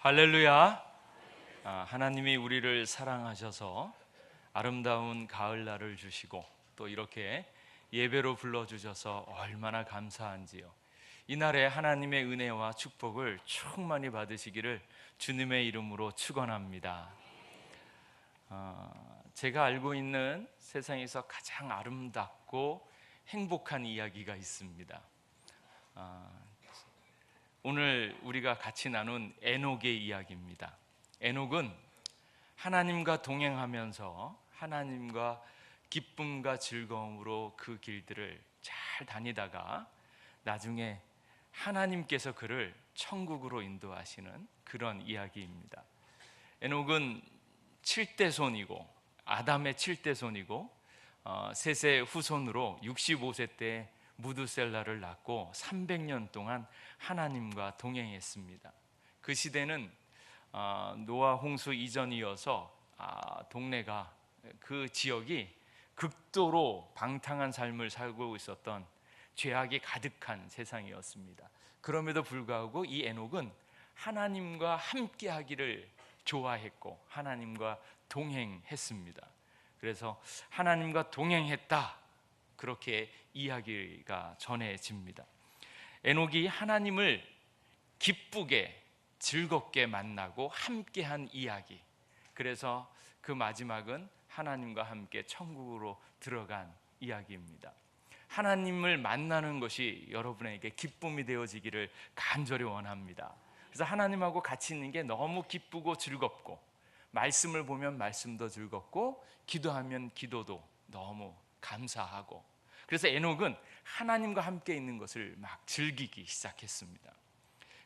할렐루야. 하나님이 우리를 사랑하셔서 아름다운 가을날을 주시고 또 이렇게 예배로 불러주셔서 얼마나 감사한지요. 이날에 하나님의 은혜와 축복을 충만히 받으시기를 주님의 이름으로 축원합니다. 제가 알고 있는 세상에서 가장 아름답고 행복한 이야기가 있습니다. 오늘 우리가 같이 나눈 에녹의 이야기입니다. 에녹은 하나님과 동행하면서 하나님과 기쁨과 즐거움으로 그 길들을 잘 다니다가 나중에 하나님께서 그를 천국으로 인도하시는 그런 이야기입니다. 에녹은 7대손이고 아담의 7대손이고 셋의 후손으로 65세 때 무두셀라를 낳고 300년 동안 하나님과 동행했습니다. 그 시대는 노아 홍수 이전이어서 동네가 그 지역이 극도로 방탕한 삶을 살고 있었던 죄악이 가득한 세상이었습니다. 그럼에도 불구하고 이 에녹은 하나님과 함께하기를 좋아했고 하나님과 동행했습니다. 그래서 하나님과 동행했다, 그렇게 이야기가 전해집니다. 에녹이 하나님을 기쁘게 즐겁게 만나고 함께한 이야기, 그래서 그 마지막은 하나님과 함께 천국으로 들어간 이야기입니다. 하나님을 만나는 것이 여러분에게 기쁨이 되어지기를 간절히 원합니다. 그래서 하나님하고 같이 있는 게 너무 기쁘고 즐겁고, 말씀을 보면 말씀도 즐겁고, 기도하면 기도도 너무 감사하고, 그래서 에녹은 하나님과 함께 있는 것을 막 즐기기 시작했습니다.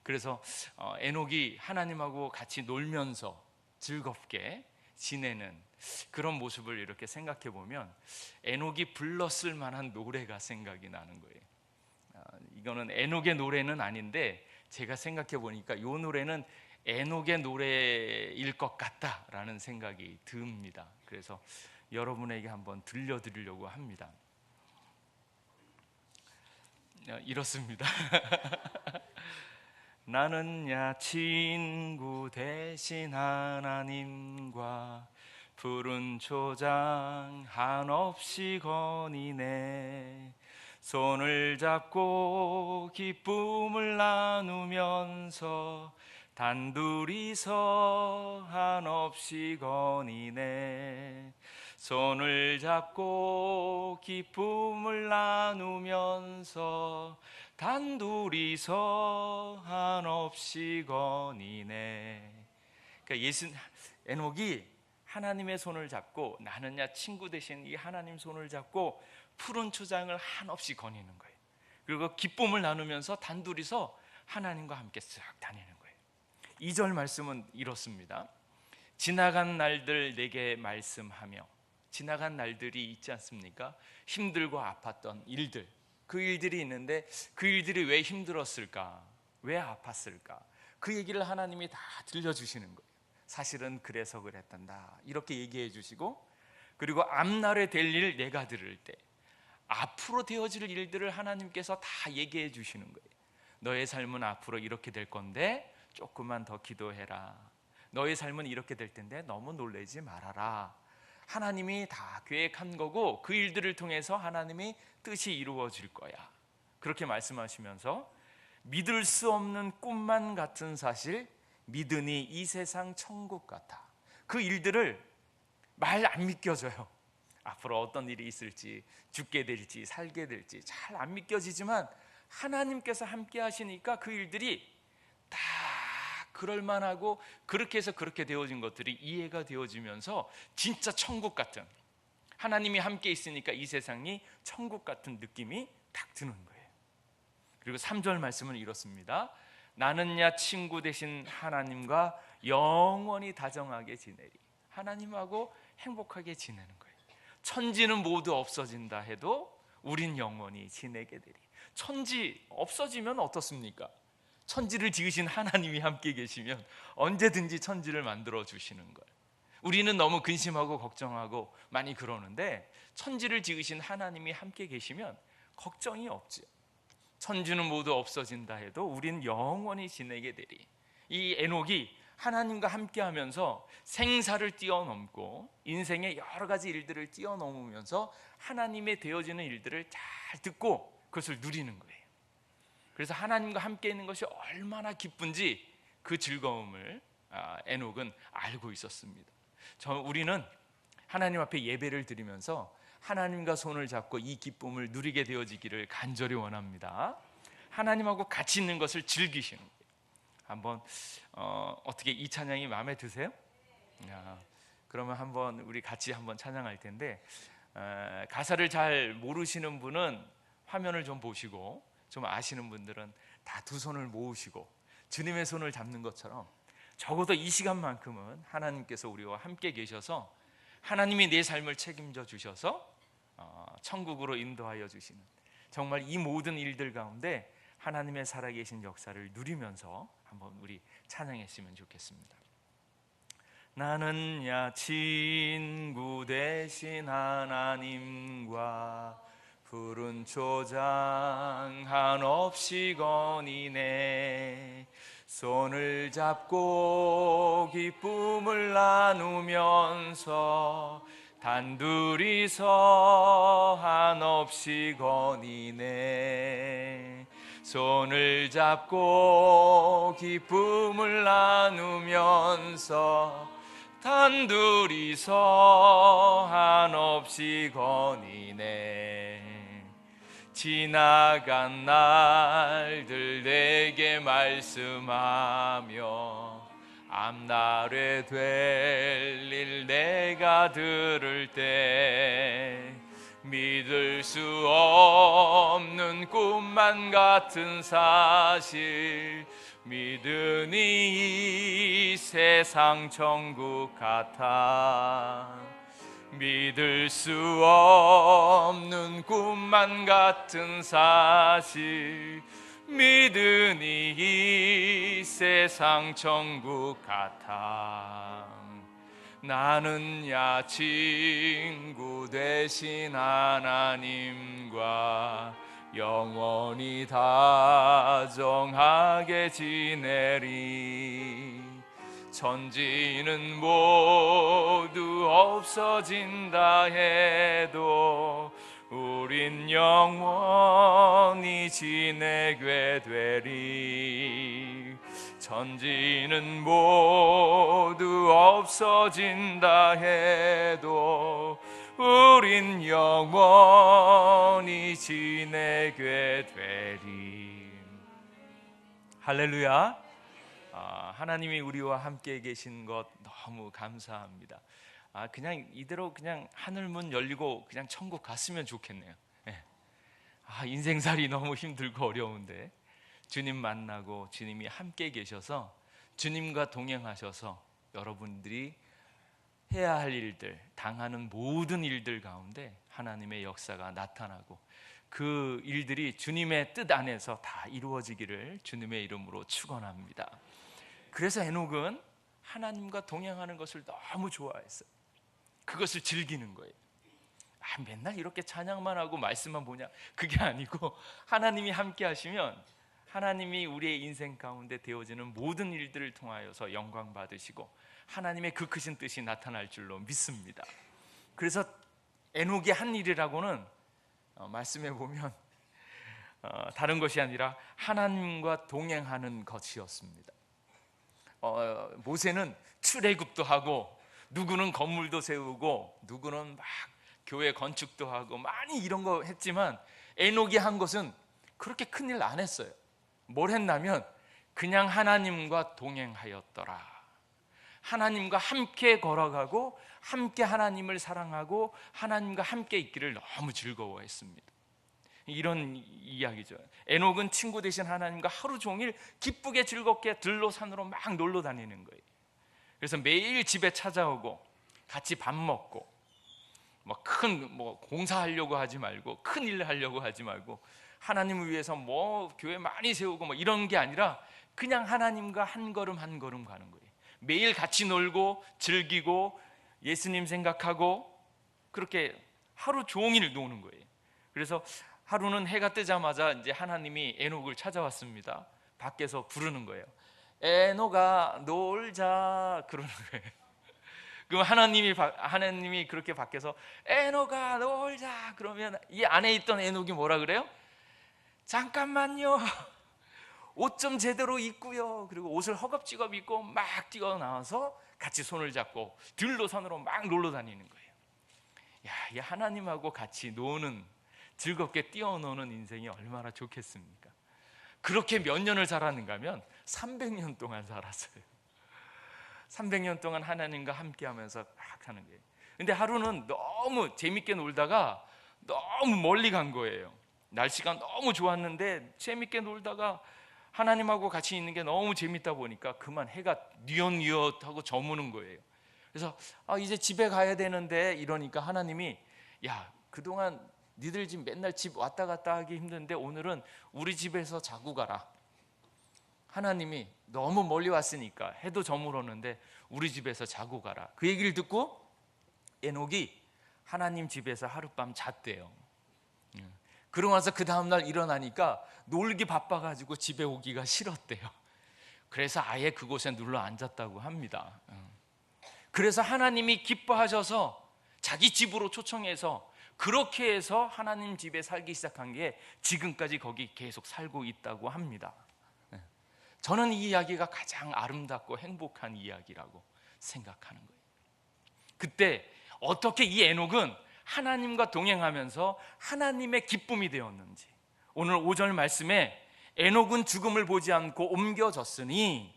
그래서 에녹이 하나님하고 같이 놀면서 즐겁게 지내는 그런 모습을 이렇게 생각해 보면 에녹이 불렀을 만한 노래가 생각이 나는 거예요. 이거는 에녹의 노래는 아닌데 제가 생각해 보니까 이 노래는 에녹의 노래일 것 같다라는 생각이 듭니다. 그래서 여러분에게 한번 들려드리려고 합니다. 이렇습니다. 나는 야 친구 대신 하나님과 푸른 초장 한없이 거니네. 손을 잡고 기쁨을 나누면서 단둘이서 한없이 거니네. 손을 잡고 기쁨을 나누면서 단둘이서 한없이 거니네. 그러니까 에녹이 하나님의 손을 잡고, 나는야 친구 대신 이 하나님 손을 잡고 푸른 초장을 한없이 거니는 거예요. 그리고 기쁨을 나누면서 단둘이서 하나님과 함께 쓱 다니는 거예요. 2절 말씀은 이렇습니다. 지나간 날들 내게 말씀하며. 지나간 날들이 있지 않습니까? 힘들고 아팠던 일들, 그 일들이 있는데 그 일들이 왜 힘들었을까? 왜 아팠을까? 그 얘기를 하나님이 다 들려주시는 거예요. 사실은 그래서 그랬단다, 이렇게 얘기해 주시고, 그리고 앞날에 될 일 내가 들을 때 앞으로 되어질 일들을 하나님께서 다 얘기해 주시는 거예요. 너의 삶은 앞으로 이렇게 될 건데 조금만 더 기도해라. 너의 삶은 이렇게 될 텐데 너무 놀라지 말아라. 하나님이 다 계획한 거고 그 일들을 통해서 하나님이 뜻이 이루어질 거야, 그렇게 말씀하시면서 믿을 수 없는 꿈만 같은 사실 믿으니 이 세상 천국 같아. 그 일들을 말 안 믿겨져요. 앞으로 어떤 일이 있을지, 죽게 될지 살게 될지 잘 안 믿겨지지만 하나님께서 함께 하시니까 그 일들이 다 그럴만하고, 그렇게 해서 그렇게 되어진 것들이 이해가 되어지면서 진짜 천국 같은, 하나님이 함께 있으니까 이 세상이 천국 같은 느낌이 딱 드는 거예요. 그리고 3절 말씀은 이렇습니다. 나는 야 친구 대신 하나님과 영원히 다정하게 지내리. 하나님하고 행복하게 지내는 거예요. 천지는 모두 없어진다 해도 우린 영원히 지내게 되리. 천지 없어지면 어떻습니까? 천지를 지으신 하나님이 함께 계시면 언제든지 천지를 만들어 주시는 거예요. 우리는 너무 근심하고 걱정하고 많이 그러는데 천지를 지으신 하나님이 함께 계시면 걱정이 없죠. 천지는 모두 없어진다 해도 우린 영원히 지내게 되리. 이 에녹이 하나님과 함께하면서 생사를 뛰어넘고 인생의 여러 가지 일들을 뛰어넘으면서 하나님의 되어지는 일들을 잘 듣고 그것을 누리는 거예요. 그래서 하나님과 함께 있는 것이 얼마나 기쁜지 그 즐거움을 에녹은 알고 있었습니다. 우리는 하나님 앞에 예배를 드리면서 하나님과 손을 잡고 이 기쁨을 누리게 되어지기를 간절히 원합니다. 하나님하고 같이 있는 것을 즐기시는 거예요. 한번 어떻게 이 찬양이 마음에 드세요? 그러면 한번 우리 같이 한번 찬양할 텐데, 가사를 잘 모르시는 분은 화면을 좀 보시고, 좀 아시는 분들은 다 두 손을 모으시고 주님의 손을 잡는 것처럼 적어도 이 시간만큼은 하나님께서 우리와 함께 계셔서 하나님이 내 삶을 책임져 주셔서 천국으로 인도하여 주시는, 정말 이 모든 일들 가운데 하나님의 살아계신 역사를 누리면서 한번 우리 찬양했으면 좋겠습니다. 나는야 친구 되신 하나님과 푸른 초장 한없이 거니네. 손을 잡고 기쁨을 나누면서 단둘이서 한없이 거니네. 손을 잡고 기쁨을 나누면서 단둘이서 한없이 거니네. 지나간 날들 내게 말씀하며 앞날에 될 일 내가 들을 때 믿을 수 없는 꿈만 같은 사실 믿으니 이 세상 천국 같아. 믿을 수 없는 꿈만 같은 사실 믿으니 이 세상 천국 같아. 나는야 친구 되신 하나님과 영원히 다정하게 지내리. 천지는 모두 없어진다 해도 우린 영원히 지내게 되리. 천지는 모두 없어진다 해도 우린 영원히 지내게 되리. 할렐루야. 하나님이 우리와 함께 계신 것 너무 감사합니다. 그냥 이대로 그냥 하늘문 열리고 그냥 천국 갔으면 좋겠네요. 인생살이 너무 힘들고 어려운데 주님 만나고 주님이 함께 계셔서 주님과 동행하셔서 여러분들이 해야 할 일들, 당하는 모든 일들 가운데 하나님의 역사가 나타나고 그 일들이 주님의 뜻 안에서 다 이루어지기를 주님의 이름으로 축원합니다. 그래서 에녹은 하나님과 동행하는 것을 너무 좋아했어요. 그것을 즐기는 거예요. 맨날 이렇게 찬양만 하고 말씀만 보냐? 그게 아니고 하나님이 함께 하시면 하나님이 우리의 인생 가운데 되어지는 모든 일들을 통하여서 영광 받으시고 하나님의 그 크신 뜻이 나타날 줄로 믿습니다. 그래서 에녹이 한 일이라고는 말씀해 보면 다른 것이 아니라 하나님과 동행하는 것이었습니다. 모세는 출애굽도 하고 누구는 건물도 세우고 누구는 막 교회 건축도 하고 많이 이런 거 했지만 에녹이 한 것은 그렇게 큰일 안 했어요. 뭘 했냐면 그냥 하나님과 동행하였더라. 하나님과 함께 걸어가고 함께 하나님을 사랑하고 하나님과 함께 있기를 너무 즐거워했습니다. 이런 이야기죠. 에녹은 친구 되신 하나님과 하루 종일 기쁘게 즐겁게 들로 산으로 막 놀러 다니는 거예요. 그래서 매일 집에 찾아오고 같이 밥 먹고 큰 공사하려고 하지 말고 큰 일 하려고 하지 말고 하나님을 위해서 교회 많이 세우고 이런 게 아니라 그냥 하나님과 한 걸음 한 걸음 가는 거예요. 매일 같이 놀고 즐기고 예수님 생각하고 그렇게 하루 종일 노는 거예요. 그래서 하루는 해가 뜨자마자 이제 하나님이 에녹을 찾아왔습니다. 밖에서 부르는 거예요. 에노가 놀자 그러는 거예요. 그럼 하나님이 그렇게 밖에서 에노가 놀자 그러면 이 안에 있던 에녹이 뭐라 그래요? 잠깐만요. 옷 좀 제대로 입고요. 그리고 옷을 허겁지겁 입고 막 뛰어 나와서 같이 손을 잡고 들로선으로 막 놀러 다니는 거예요. 야, 이 하나님하고 같이 노는, 즐겁게 뛰어노는 인생이 얼마나 좋겠습니까? 그렇게 몇 년을 살았는가 하면 300년 동안 살았어요. 300년 동안 하나님과 함께 하면서 막 하는 거예요. 근데 하루는 너무 재밌게 놀다가 너무 멀리 간 거예요. 날씨가 너무 좋았는데 재밌게 놀다가 하나님하고 같이 있는 게 너무 재밌다 보니까 그만 해가 뉘엿뉘엿하고 저무는 거예요. 그래서 이제 집에 가야 되는데 이러니까 하나님이 야, 그동안 니들 집 맨날 집 왔다 갔다 하기 힘든데 오늘은 우리 집에서 자고 가라. 하나님이 너무 멀리 왔으니까 해도 저물었는데 우리 집에서 자고 가라. 그 얘기를 듣고 에녹이 하나님 집에서 하룻밤 잤대요. 그러고 나서 그 다음날 일어나니까 놀기 바빠가지고 집에 오기가 싫었대요. 그래서 아예 그곳에 눌러 앉았다고 합니다. 그래서 하나님이 기뻐하셔서 자기 집으로 초청해서 그렇게 해서 하나님 집에 살기 시작한 게 지금까지 거기 계속 살고 있다고 합니다. 저는 이 이야기가 가장 아름답고 행복한 이야기라고 생각하는 거예요. 그때 어떻게 이 에녹은 하나님과 동행하면서 하나님의 기쁨이 되었는지, 오늘 5절 말씀에 에녹은 죽음을 보지 않고 옮겨졌으니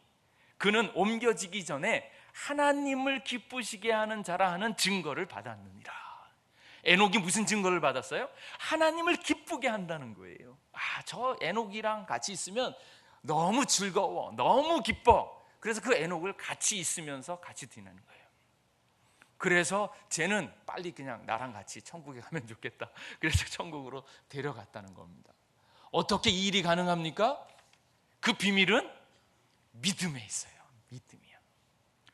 그는 옮겨지기 전에 하나님을 기쁘시게 하는 자라 하는 증거를 받았느니라. 에녹이 무슨 증거를 받았어요? 하나님을 기쁘게 한다는 거예요. 저 에녹이랑 같이 있으면 너무 즐거워, 너무 기뻐. 그래서 그 에녹을 같이 있으면서 같이 지내는 거예요. 그래서 쟤는 빨리 그냥 나랑 같이 천국에 가면 좋겠다. 그래서 천국으로 데려갔다는 겁니다. 어떻게 이 일이 가능합니까? 그 비밀은 믿음에 있어요. 믿음이야.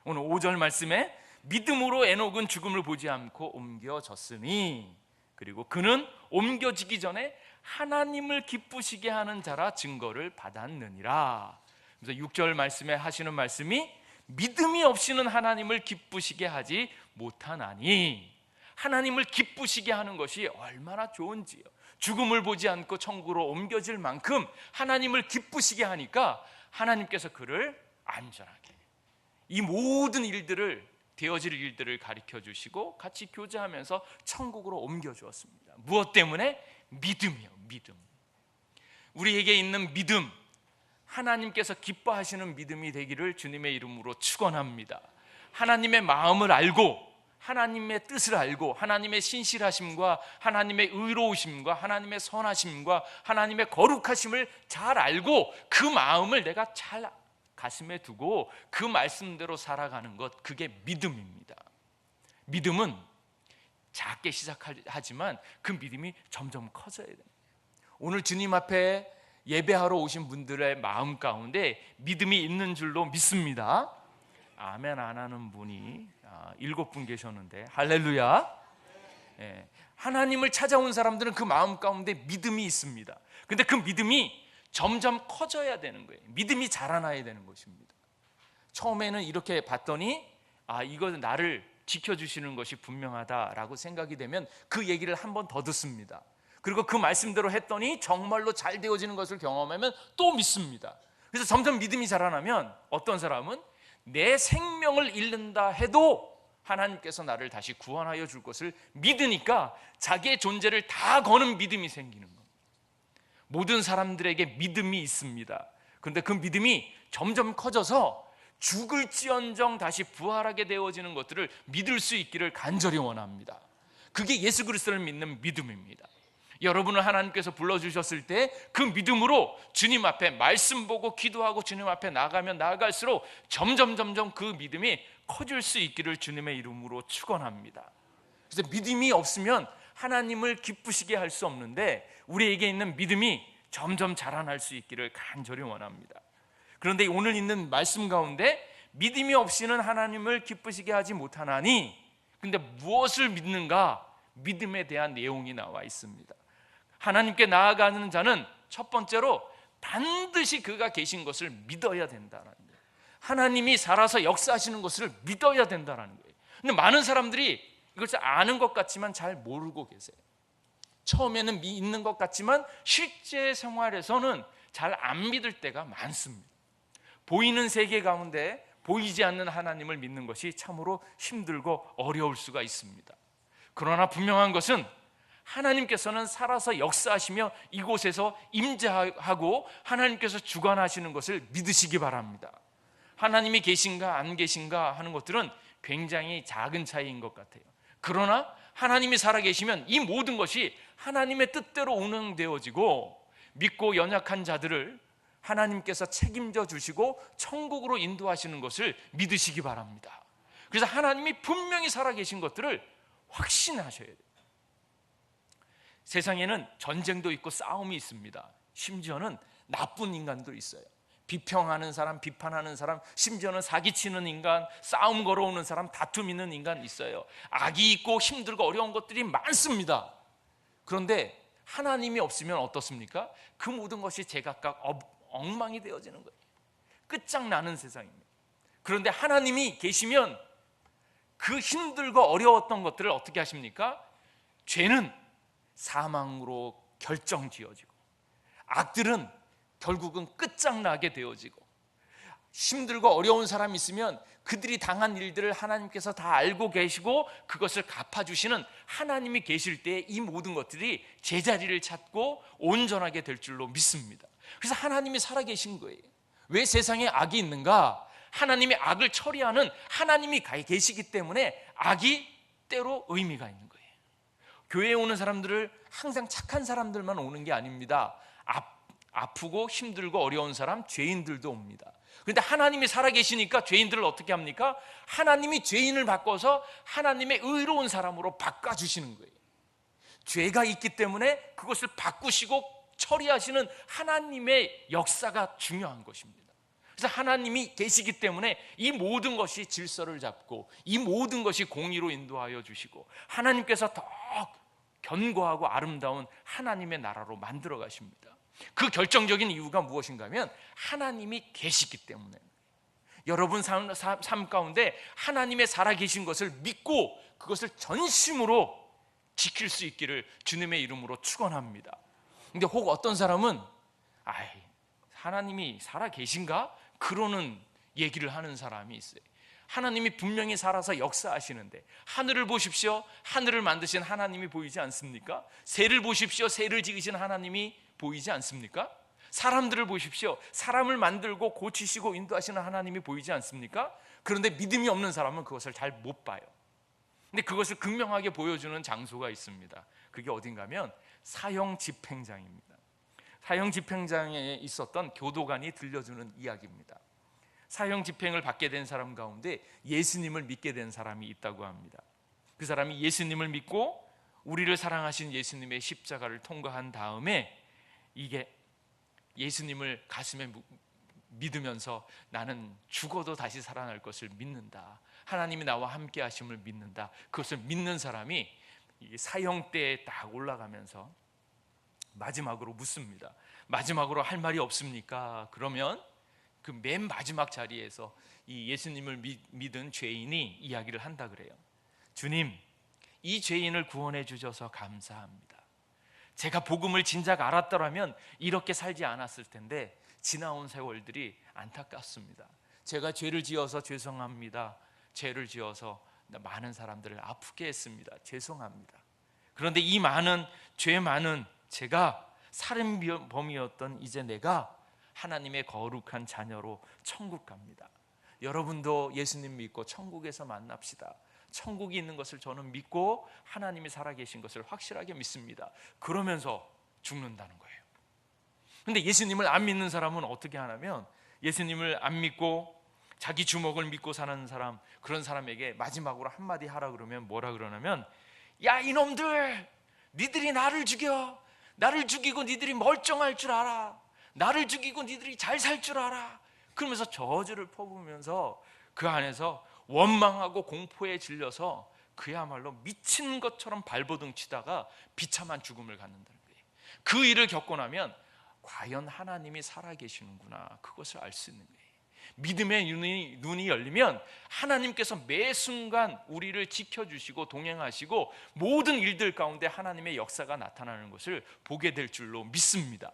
오늘 5절 말씀에 믿음으로 에녹은 죽음을 보지 않고 옮겨졌으니, 그리고 그는 옮겨지기 전에 하나님을 기쁘시게 하는 자라 증거를 받았느니라. 그래서 6절 말씀에 하시는 말씀이 믿음이 없이는 하나님을 기쁘시게 하지 못하나니, 하나님을 기쁘시게 하는 것이 얼마나 좋은지요. 죽음을 보지 않고 천국으로 옮겨질 만큼 하나님을 기쁘시게 하니까 하나님께서 그를 안전하게 이 모든 일들을, 되어질 일들을 가르쳐 주시고 같이 교제하면서 천국으로 옮겨 주었습니다. 무엇 때문에? 믿음이요. 믿음. 우리에게 있는 믿음, 하나님께서 기뻐하시는 믿음이 되기를 주님의 이름으로 축원합니다. 하나님의 마음을 알고, 하나님의 뜻을 알고, 하나님의 신실하심과 하나님의 의로우심과 하나님의 선하심과 하나님의 거룩하심을 잘 알고 그 마음을 내가 잘 가슴에 두고 그 말씀대로 살아가는 것, 그게 믿음입니다. 믿음은 작게 시작하지만 그 믿음이 점점 커져야 됩니다. 오늘 주님 앞에 예배하러 오신 분들의 마음 가운데 믿음이 있는 줄로 믿습니다. 아멘 안 하는 분이 7분 계셨는데 할렐루야. 하나님을 찾아온 사람들은 그 마음 가운데 믿음이 있습니다. 근데 그 믿음이 점점 커져야 되는 거예요. 믿음이 자라나야 되는 것입니다. 처음에는 이렇게 봤더니 이거 나를 지켜주시는 것이 분명하다라고 생각이 되면 그 얘기를 한 번 더 듣습니다. 그리고 그 말씀대로 했더니 정말로 잘 되어지는 것을 경험하면 또 믿습니다. 그래서 점점 믿음이 자라나면 어떤 사람은 내 생명을 잃는다 해도 하나님께서 나를 다시 구원하여 줄 것을 믿으니까 자기의 존재를 다 거는 믿음이 생기는 겁니다. 모든 사람들에게 믿음이 있습니다. 그런데 그 믿음이 점점 커져서 죽을지언정 다시 부활하게 되어지는 것들을 믿을 수 있기를 간절히 원합니다. 그게 예수 그리스도를 믿는 믿음입니다. 여러분을 하나님께서 불러주셨을 때 그 믿음으로 주님 앞에 말씀 보고 기도하고 주님 앞에 나가면 나아갈수록 점점 그 믿음이 커질 수 있기를 주님의 이름으로 축원합니다. 그래서 믿음이 없으면 하나님을 기쁘시게 할 수 없는데 우리에게 있는 믿음이 점점 자라날 수 있기를 간절히 원합니다. 그런데 오늘 있는 말씀 가운데 믿음이 없이는 하나님을 기쁘시게 하지 못하나니, 근데 무엇을 믿는가? 믿음에 대한 내용이 나와 있습니다. 하나님께 나아가는 자는 첫 번째로 반드시 그가 계신 것을 믿어야 된다는 거예요. 하나님이 살아서 역사하시는 것을 믿어야 된다는 거예요. 근데 많은 사람들이 이것을 아는 것 같지만 잘 모르고 계세요. 처음에는 믿는 것 같지만 실제 생활에서는 잘 안 믿을 때가 많습니다. 보이는 세계 가운데 보이지 않는 하나님을 믿는 것이 참으로 힘들고 어려울 수가 있습니다. 그러나 분명한 것은 하나님께서는 살아서 역사하시며 이곳에서 임재하고 하나님께서 주관하시는 것을 믿으시기 바랍니다. 하나님이 계신가 안 계신가 하는 것들은 굉장히 작은 차이인 것 같아요. 그러나 하나님이 살아계시면 이 모든 것이 하나님의 뜻대로 운행되어지고 믿고 연약한 자들을 하나님께서 책임져 주시고 천국으로 인도하시는 것을 믿으시기 바랍니다. 그래서 하나님이 분명히 살아계신 것들을 확신하셔야 돼요. 세상에는 전쟁도 있고 싸움이 있습니다. 심지어는 나쁜 인간도 있어요. 비평하는 사람, 비판하는 사람, 심지어는 사기치는 인간, 싸움 걸어오는 사람, 다툼 있는 인간 있어요. 악이 있고 힘들고 어려운 것들이 많습니다. 그런데 하나님이 없으면 어떻습니까? 그 모든 것이 제각각 엉망이 되어지는 거예요. 끝장나는 세상입니다. 그런데 하나님이 계시면 그 힘들고 어려웠던 것들을 어떻게 하십니까? 죄는 사망으로 결정지어지고 악들은 결국은 끝장나게 되어지고, 힘들고 어려운 사람이 있으면 그들이 당한 일들을 하나님께서 다 알고 계시고 그것을 갚아주시는 하나님이 계실 때 이 모든 것들이 제자리를 찾고 온전하게 될 줄로 믿습니다. 그래서 하나님이 살아계신 거예요. 왜 세상에 악이 있는가? 하나님이 악을 처리하는 하나님이 계시기 때문에 악이 때로 의미가 있는 거예요. 교회에 오는 사람들을 항상 착한 사람들만 오는 게 아닙니다. 아프고 힘들고 어려운 사람, 죄인들도 옵니다. 그런데 하나님이 살아계시니까 죄인들을 어떻게 합니까? 하나님이 죄인을 바꿔서 하나님의 의로운 사람으로 바꿔주시는 거예요. 죄가 있기 때문에 그것을 바꾸시고 처리하시는 하나님의 역사가 중요한 것입니다. 그래서 하나님이 계시기 때문에 이 모든 것이 질서를 잡고 이 모든 것이 공의로 인도하여 주시고 하나님께서 더 견고하고 아름다운 하나님의 나라로 만들어 가십니다. 그 결정적인 이유가 무엇인가 하면 하나님이 계시기 때문에, 여러분 삶 가운데 하나님의 살아계신 것을 믿고 그것을 전심으로 지킬 수 있기를 주님의 이름으로 축원합니다. 근데 혹 어떤 사람은 하나님이 살아계신가? 그러는 얘기를 하는 사람이 있어요. 하나님이 분명히 살아서 역사하시는데, 하늘을 보십시오. 하늘을 만드신 하나님이 보이지 않습니까? 새를 보십시오. 새를 지으신 하나님이 보이지 않습니까? 사람들을 보십시오. 사람을 만들고 고치시고 인도하시는 하나님이 보이지 않습니까? 그런데 믿음이 없는 사람은 그것을 잘 못 봐요. 근데 그것을 극명하게 보여주는 장소가 있습니다. 그게 어딘가 하면 사형 집행장입니다. 사형 집행장에 있었던 교도관이 들려주는 이야기입니다. 사형 집행을 받게 된 사람 가운데 예수님을 믿게 된 사람이 있다고 합니다. 그 사람이 예수님을 믿고 우리를 사랑하신 예수님의 십자가를 통과한 다음에 이게 예수님을 가슴에 믿으면서 나는 죽어도 다시 살아날 것을 믿는다. 하나님이 나와 함께 하심을 믿는다. 그것을 믿는 사람이 사형대에 딱 올라가면서 마지막으로 묻습니다. 마지막으로 할 말이 없습니까? 그러면 그 맨 마지막 자리에서 이 예수님을 믿은 죄인이 이야기를 한다 그래요. 주님, 이 죄인을 구원해 주셔서 감사합니다. 제가 복음을 진작 알았더라면 이렇게 살지 않았을 텐데 지나온 세월들이 안타깝습니다. 제가 죄를 지어서 죄송합니다. 죄를 지어서 많은 사람들을 아프게 했습니다. 죄송합니다. 그런데 이 죄 많은 제가 살인범이었던 이제 내가 하나님의 거룩한 자녀로 천국 갑니다. 여러분도 예수님 믿고 천국에서 만납시다. 천국이 있는 것을 저는 믿고 하나님이 살아계신 것을 확실하게 믿습니다. 그러면서 죽는다는 거예요. 그런데 예수님을 안 믿는 사람은 어떻게 하냐면, 예수님을 안 믿고 자기 주먹을 믿고 사는 사람, 그런 사람에게 마지막으로 한마디 하라 그러면 뭐라 그러냐면, 야 이놈들, 니들이 나를 죽여. 나를 죽이고 니들이 멀쩡할 줄 알아. 나를 죽이고 니들이 잘 살 줄 알아. 그러면서 저주를 퍼부으면서 그 안에서 원망하고 공포에 질려서 그야말로 미친 것처럼 발버둥 치다가 비참한 죽음을 갖는다는 거예요. 그 일을 겪고 나면 과연 하나님이 살아계시는구나, 그것을 알 수 있는 거예요. 믿음의 눈이 열리면 하나님께서 매 순간 우리를 지켜주시고 동행하시고 모든 일들 가운데 하나님의 역사가 나타나는 것을 보게 될 줄로 믿습니다.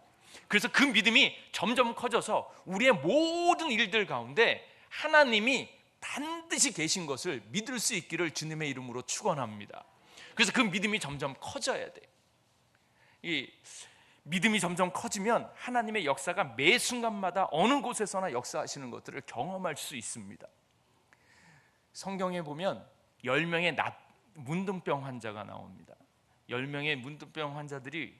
그래서 그 믿음이 점점 커져서 우리의 모든 일들 가운데 하나님이 반드시 계신 것을 믿을 수 있기를 주님의 이름으로 축원합니다. 그래서 그 믿음이 점점 커져야 돼요. 이 믿음이 점점 커지면 하나님의 역사가 매 순간마다 어느 곳에서나 역사하시는 것들을 경험할 수 있습니다. 성경에 보면 10명의 문둥병 환자가 나옵니다. 10명의 문둥병 환자들이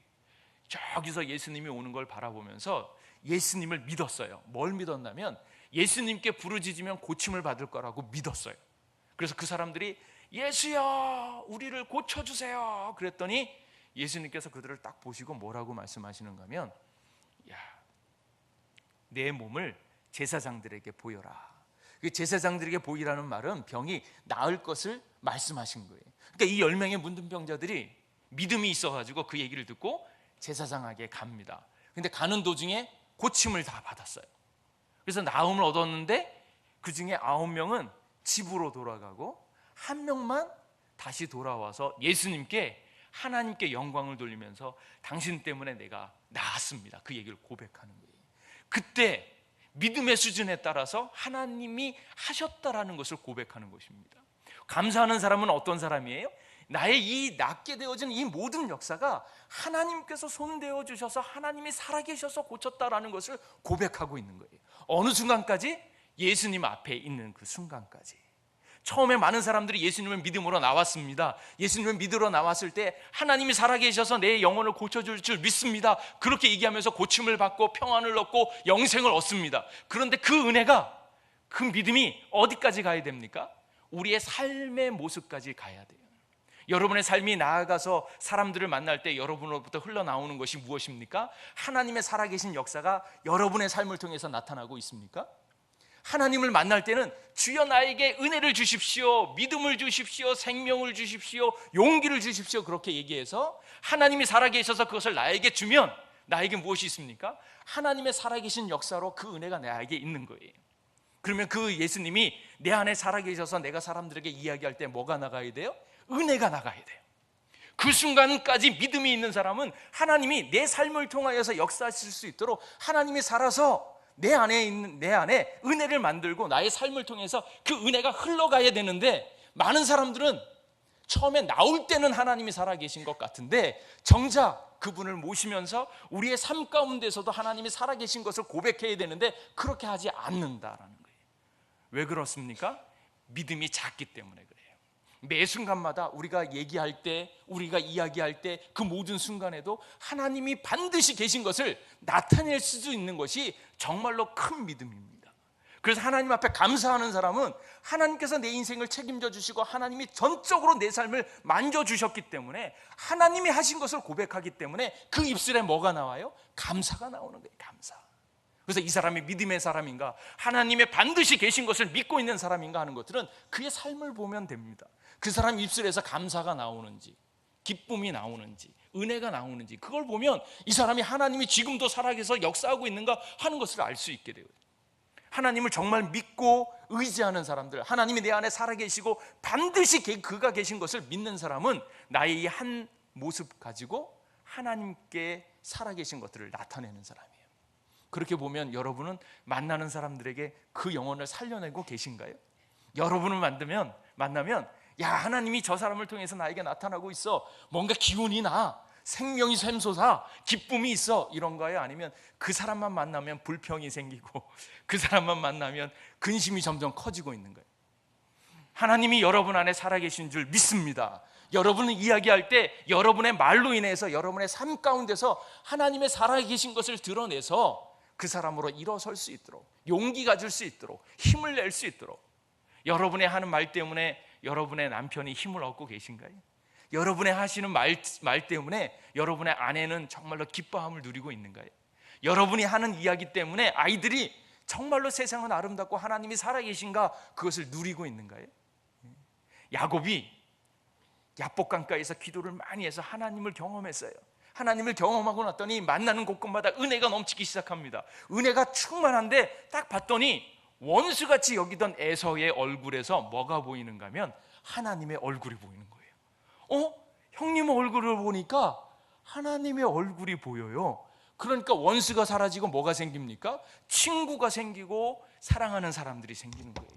저기서 예수님이 오는 걸 바라보면서 예수님을 믿었어요. 뭘 믿었냐면 예수님께 부르짖으면 고침을 받을 거라고 믿었어요. 그래서 그 사람들이 예수여 우리를 고쳐주세요 그랬더니 예수님께서 그들을 딱 보시고 뭐라고 말씀하시는가 하면 야, 내 몸을 제사장들에게 보여라. 제사장들에게 보이라는 말은 병이 나을 것을 말씀하신 거예요. 그러니까 이 10명의 문둥병자들이 믿음이 있어가지고 그 얘기를 듣고 제사장에게 갑니다. 근데 가는 도중에 고침을 다 받았어요. 그래서 나음을 얻었는데 그 중에 9명은 집으로 돌아가고 1명만 다시 돌아와서 예수님께 하나님께 영광을 돌리면서 당신 때문에 내가 나았습니다. 그 얘기를 고백하는 거예요. 그때 믿음의 수준에 따라서 하나님이 하셨다라는 것을 고백하는 것입니다. 감사하는 사람은 어떤 사람이에요? 나의 이 낫게 되어진 이 모든 역사가 하나님께서 손대어 주셔서 하나님이 살아계셔서 고쳤다라는 것을 고백하고 있는 거예요. 어느 순간까지? 예수님 앞에 있는 그 순간까지. 처음에 많은 사람들이 예수님을 믿음으로 나왔습니다. 예수님을 믿으러 나왔을 때 하나님이 살아계셔서 내 영혼을 고쳐줄 줄 믿습니다. 그렇게 얘기하면서 고침을 받고 평안을 얻고 영생을 얻습니다. 그런데 그 은혜가, 그 믿음이 어디까지 가야 됩니까? 우리의 삶의 모습까지 가야 돼요. 여러분의 삶이 나아가서 사람들을 만날 때 여러분으로부터 흘러나오는 것이 무엇입니까? 하나님의 살아계신 역사가 여러분의 삶을 통해서 나타나고 있습니까? 하나님을 만날 때는 주여 나에게 은혜를 주십시오, 믿음을 주십시오, 생명을 주십시오, 용기를 주십시오 그렇게 얘기해서 하나님이 살아계셔서 그것을 나에게 주면 나에게 무엇이 있습니까? 하나님의 살아계신 역사로 그 은혜가 나에게 있는 거예요. 그러면 그 예수님이 내 안에 살아계셔서 내가 사람들에게 이야기할 때 뭐가 나가야 돼요? 은혜가 나가야 돼요. 그 순간까지 믿음이 있는 사람은 하나님이 내 삶을 통하여서 역사하실 수 있도록 하나님이 살아서 내 안에 은혜를 만들고 나의 삶을 통해서 그 은혜가 흘러가야 되는데, 많은 사람들은 처음에 나올 때는 하나님이 살아계신 것 같은데 정작 그분을 모시면서 우리의 삶 가운데서도 하나님이 살아계신 것을 고백해야 되는데 그렇게 하지 않는다라는 거예요. 왜 그렇습니까? 믿음이 작기 때문에 그래요. 매 순간마다 우리가 얘기할 때, 우리가 이야기할 때 그 모든 순간에도 하나님이 반드시 계신 것을 나타낼 수 있는 것이 정말로 큰 믿음입니다. 그래서 하나님 앞에 감사하는 사람은 하나님께서 내 인생을 책임져 주시고 하나님이 전적으로 내 삶을 만져주셨기 때문에 하나님이 하신 것을 고백하기 때문에 그 입술에 뭐가 나와요? 감사가 나오는 거예요. 감사. 그래서 이 사람이 믿음의 사람인가, 하나님의 반드시 계신 것을 믿고 있는 사람인가 하는 것들은 그의 삶을 보면 됩니다. 그 사람 입술에서 감사가 나오는지, 기쁨이 나오는지, 은혜가 나오는지, 그걸 보면 이 사람이 하나님이 지금도 살아계셔서 역사하고 있는가 하는 것을 알 수 있게 돼요. 하나님을 정말 믿고 의지하는 사람들, 하나님이 내 안에 살아계시고 반드시 그가 계신 것을 믿는 사람은 나의 이 한 모습 가지고 하나님께 살아계신 것들을 나타내는 사람이에요. 그렇게 보면 여러분은 만나는 사람들에게 그 영혼을 살려내고 계신가요? 여러분을 만나면 야, 하나님이 저 사람을 통해서 나에게 나타나고 있어, 뭔가 기운이 나, 생명이 샘솟아, 기쁨이 있어, 이런가요? 아니면 그 사람만 만나면 불평이 생기고 그 사람만 만나면 근심이 점점 커지고 있는 거예요? 하나님이 여러분 안에 살아계신 줄 믿습니다. 여러분은 이야기할 때 여러분의 말로 인해서 여러분의 삶 가운데서 하나님의 살아계신 것을 드러내서 그 사람으로 일어설 수 있도록, 용기 가질 수 있도록, 힘을 낼 수 있도록. 여러분의 하는 말 때문에 여러분의 남편이 힘을 얻고 계신가요? 여러분의 하시는 말 때문에 여러분의 아내는 정말로 기뻐함을 누리고 있는가요? 여러분이 하는 이야기 때문에 아이들이 정말로 세상은 아름답고 하나님이 살아계신가 그것을 누리고 있는가요? 야곱이 야복강가에서 기도를 많이 해서 하나님을 경험했어요. 하나님을 경험하고 났더니 만나는 곳곳마다 은혜가 넘치기 시작합니다. 은혜가 충만한데 딱 봤더니 원수같이 여기던 에서의 얼굴에서 뭐가 보이는가 하면 하나님의 얼굴이 보이는 거예요. 형님 얼굴을 보니까 하나님의 얼굴이 보여요. 그러니까 원수가 사라지고 뭐가 생깁니까? 친구가 생기고 사랑하는 사람들이 생기는 거예요.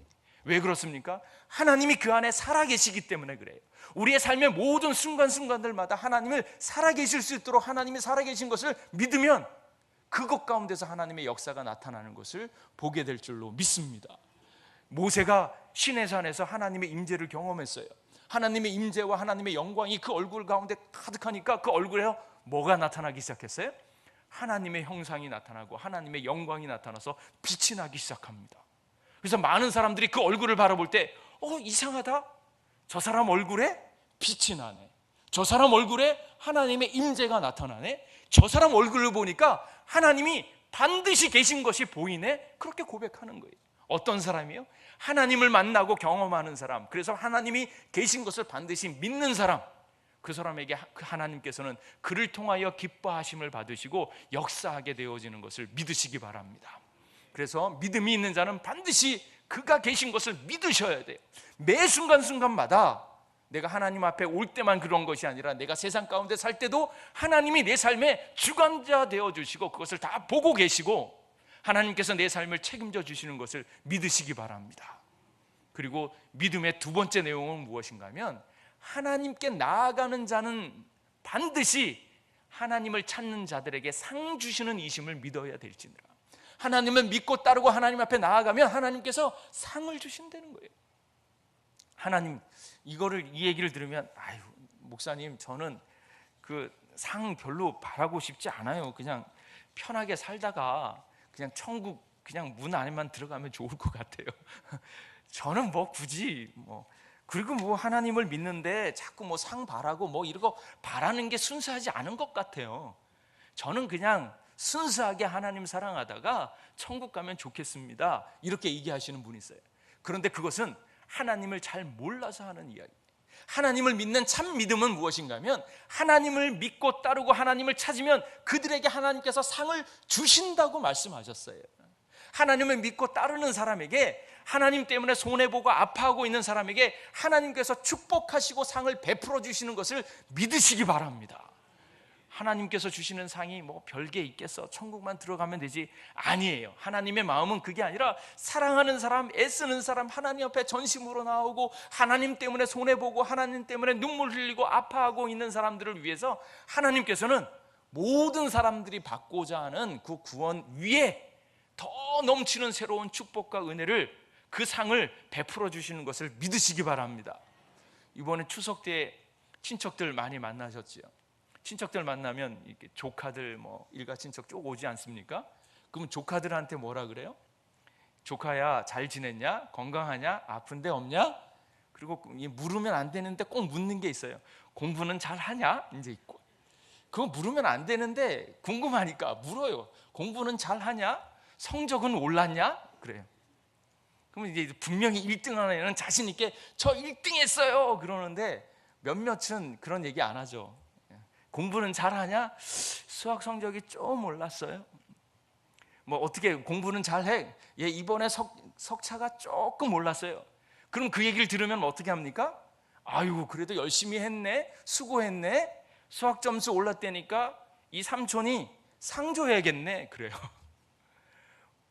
왜 그렇습니까? 하나님이 그 안에 살아계시기 때문에 그래요. 우리의 삶의 모든 순간순간들마다 하나님을 살아계실 수 있도록 하나님이 살아계신 것을 믿으면 그것 가운데서 하나님의 역사가 나타나는 것을 보게 될 줄로 믿습니다. 모세가 시내산에서 하나님의 임재를 경험했어요. 하나님의 임재와 하나님의 영광이 그 얼굴 가운데 가득하니까 그 얼굴에 뭐가 나타나기 시작했어요? 하나님의 형상이 나타나고 하나님의 영광이 나타나서 빛이 나기 시작합니다. 그래서 많은 사람들이 그 얼굴을 바라볼 때 이상하다, 저 사람 얼굴에 빛이 나네, 저 사람 얼굴에 하나님의 임재가 나타나네, 저 사람 얼굴을 보니까 하나님이 반드시 계신 것이 보이네, 그렇게 고백하는 거예요. 어떤 사람이요? 하나님을 만나고 경험하는 사람, 그래서 하나님이 계신 것을 반드시 믿는 사람, 그 사람에게 하나님께서는 그를 통하여 기뻐하심을 받으시고 역사하게 되어지는 것을 믿으시기 바랍니다. 그래서 믿음이 있는 자는 반드시 그가 계신 것을 믿으셔야 돼요. 매 순간순간마다 내가 하나님 앞에 올 때만 그런 것이 아니라 내가 세상 가운데 살 때도 하나님이 내 삶의 주관자 되어주시고 그것을 다 보고 계시고 하나님께서 내 삶을 책임져 주시는 것을 믿으시기 바랍니다. 그리고 믿음의 두 번째 내용은 무엇인가 하면 하나님께 나아가는 자는 반드시 하나님을 찾는 자들에게 상 주시는 이심을 믿어야 될지니라. 하나님을 믿고 따르고 하나님 앞에 나아가면 하나님께서 상을 주신다는 거예요. 하나님, 이 얘기를 들으면 아유 목사님, 저는 그 상 별로 바라고 싶지 않아요. 그냥 편하게 살다가 그냥 천국 그냥 문 안에만 들어가면 좋을 것 같아요. 저는 굳이 그리고 하나님을 믿는데 자꾸 상 바라고 이런 거 바라는 게 순수하지 않은 것 같아요. 저는 그냥 순수하게 하나님 사랑하다가 천국 가면 좋겠습니다, 이렇게 얘기하시는 분이 있어요. 그런데 그것은 하나님을 잘 몰라서 하는 이야기예요. 하나님을 믿는 참 믿음은 무엇인가 하면 하나님을 믿고 따르고 하나님을 찾으면 그들에게 하나님께서 상을 주신다고 말씀하셨어요. 하나님을 믿고 따르는 사람에게, 하나님 때문에 손해보고 아파하고 있는 사람에게 하나님께서 축복하시고 상을 베풀어 주시는 것을 믿으시기 바랍니다. 하나님께서 주시는 상이 별게 있겠어, 천국만 들어가면 되지, 아니에요. 하나님의 마음은 그게 아니라 사랑하는 사람, 애쓰는 사람, 하나님 앞에 전심으로 나오고 하나님 때문에 손해보고 하나님 때문에 눈물 흘리고 아파하고 있는 사람들을 위해서 하나님께서는 모든 사람들이 받고자 하는 그 구원 위에 더 넘치는 새로운 축복과 은혜를, 그 상을 베풀어 주시는 것을 믿으시기 바랍니다. 이번에 추석 때 친척들 많이 만나셨지요. 친척들 만나면 이렇게 조카들 일가 친척 쭉 오지 않습니까? 그러면 조카들한테 뭐라 그래요? 조카야 잘 지냈냐? 건강하냐? 아픈 데 없냐? 그리고 물으면 안 되는데 꼭 묻는 게 있어요. 공부는 잘 하냐? 이제 있고. 그거 물으면 안 되는데 궁금하니까 물어요. 공부는 잘 하냐? 성적은 올랐냐? 그래요. 그러면 이제 분명히 1등하는 애는 자신 있게 저 1등 했어요 그러는데 몇몇은 그런 얘기 안 하죠. 공부는 잘하냐? 수학 성적이 좀 올랐어요. 어떻게 공부는 잘해? 얘 이번에 석차가 조금 올랐어요. 그럼 그 얘기를 들으면 어떻게 합니까? 아유 그래도 열심히 했네, 수고했네, 수학 점수 올랐다니까 이 삼촌이 상 줘야겠네, 그래요.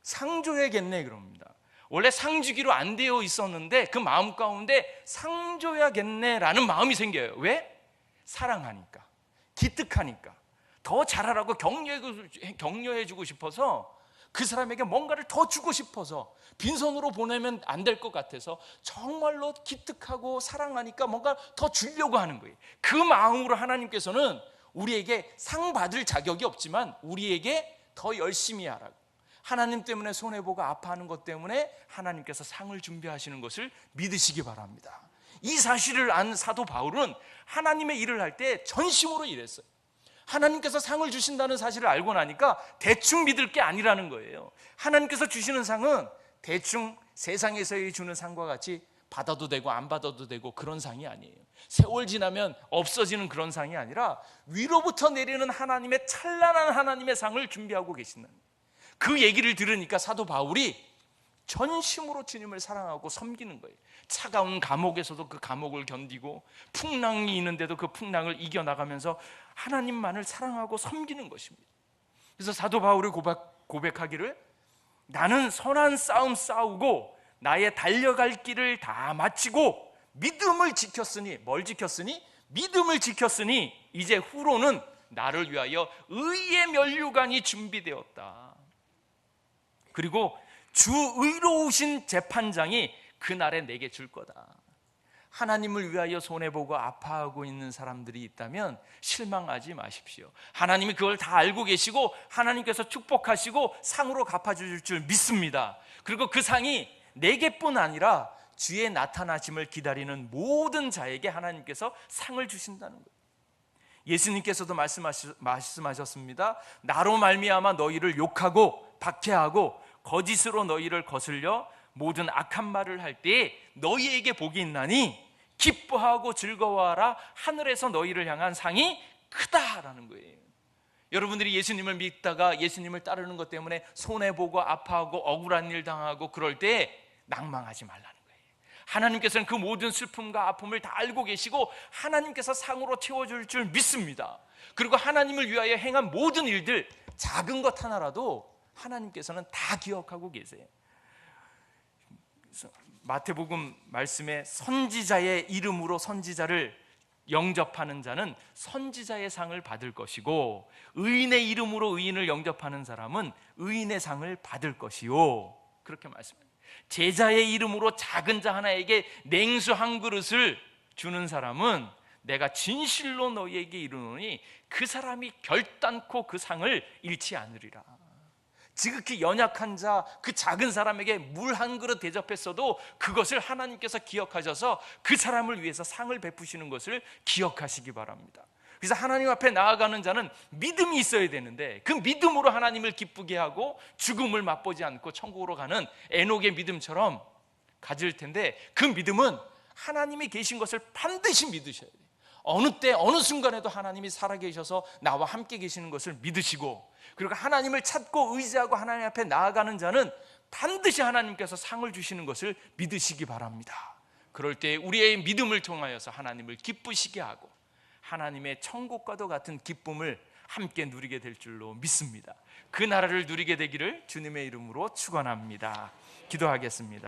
상 줘야겠네 그럽니다. 원래 상 주기로 안 되어 있었는데 그 마음 가운데 상 줘야겠네라는 마음이 생겨요. 왜? 사랑하니까, 기특하니까, 더 잘하라고 격려해주고 싶어서, 그 사람에게 뭔가를 더 주고 싶어서, 빈손으로 보내면 안 될 것 같아서 정말로 기특하고 사랑하니까 뭔가 더 주려고 하는 거예요. 그 마음으로 하나님께서는 우리에게 상 받을 자격이 없지만 우리에게 더 열심히 하라고, 하나님 때문에 손해보고 아파하는 것 때문에 하나님께서 상을 준비하시는 것을 믿으시기 바랍니다. 이 사실을 안 사도 바울은 하나님의 일을 할 때 전심으로 일했어요. 하나님께서 상을 주신다는 사실을 알고 나니까 대충 믿을 게 아니라는 거예요. 하나님께서 주시는 상은 대충 세상에서의 주는 상과 같이 받아도 되고 안 받아도 되고 그런 상이 아니에요. 세월 지나면 없어지는 그런 상이 아니라 위로부터 내리는 하나님의 찬란한 하나님의 상을 준비하고 계신다는 거예요. 그 얘기를 들으니까 사도 바울이 전심으로 주님을 사랑하고 섬기는 거예요. 차가운 감옥에서도 그 감옥을 견디고 풍랑이 있는데도 그 풍랑을 이겨나가면서 하나님만을 사랑하고 섬기는 것입니다. 그래서 사도 바울이 고백하기를 나는 선한 싸움 싸우고 나의 달려갈 길을 다 마치고 믿음을 지켰으니, 뭘 지켰으니? 믿음을 지켰으니 이제 후로는 나를 위하여 의의 면류관이 준비되었다. 그리고 주 의로우신 재판장이 그날에 내게 줄 거다. 하나님을 위하여 손해보고 아파하고 있는 사람들이 있다면 실망하지 마십시오. 하나님이 그걸 다 알고 계시고 하나님께서 축복하시고 상으로 갚아주실 줄 믿습니다. 그리고 그 상이 내게뿐 아니라 주의 나타나심을 기다리는 모든 자에게 하나님께서 상을 주신다는 거예요. 예수님께서도 말씀하셨습니다. 나로 말미암아 너희를 욕하고 박해하고 거짓으로 너희를 거슬려 모든 악한 말을 할 때에 너희에게 복이 있나니 기뻐하고 즐거워하라. 하늘에서 너희를 향한 상이 크다라는 거예요. 여러분들이 예수님을 믿다가 예수님을 따르는 것 때문에 손해보고 아파하고 억울한 일 당하고 그럴 때 낭망하지 말라는 거예요. 하나님께서는 그 모든 슬픔과 아픔을 다 알고 계시고 하나님께서 상으로 채워줄 줄 믿습니다. 그리고 하나님을 위하여 행한 모든 일들, 작은 것 하나라도 하나님께서는 다 기억하고 계세요. 마태복음 말씀에 선지자의 이름으로 선지자를 영접하는 자는 선지자의 상을 받을 것이고 의인의 이름으로 의인을 영접하는 사람은 의인의 상을 받을 것이요, 그렇게 말씀합니다. 제자의 이름으로 작은 자 하나에게 냉수 한 그릇을 주는 사람은 내가 진실로 너희에게 이르노니 그 사람이 결단코 그 상을 잃지 않으리라. 지극히 연약한 자, 그 작은 사람에게 물 한 그릇 대접했어도 그것을 하나님께서 기억하셔서 그 사람을 위해서 상을 베푸시는 것을 기억하시기 바랍니다. 그래서 하나님 앞에 나아가는 자는 믿음이 있어야 되는데 그 믿음으로 하나님을 기쁘게 하고 죽음을 맛보지 않고 천국으로 가는 에녹의 믿음처럼 가질 텐데, 그 믿음은 하나님이 계신 것을 반드시 믿으셔야 돼요. 어느 때 어느 순간에도 하나님이 살아계셔서 나와 함께 계시는 것을 믿으시고, 그리고 하나님을 찾고 의지하고 하나님 앞에 나아가는 자는 반드시 하나님께서 상을 주시는 것을 믿으시기 바랍니다. 그럴 때 우리의 믿음을 통하여서 하나님을 기쁘시게 하고 하나님의 천국과도 같은 기쁨을 함께 누리게 될 줄로 믿습니다. 그 나라를 누리게 되기를 주님의 이름으로 축원합니다. 기도하겠습니다.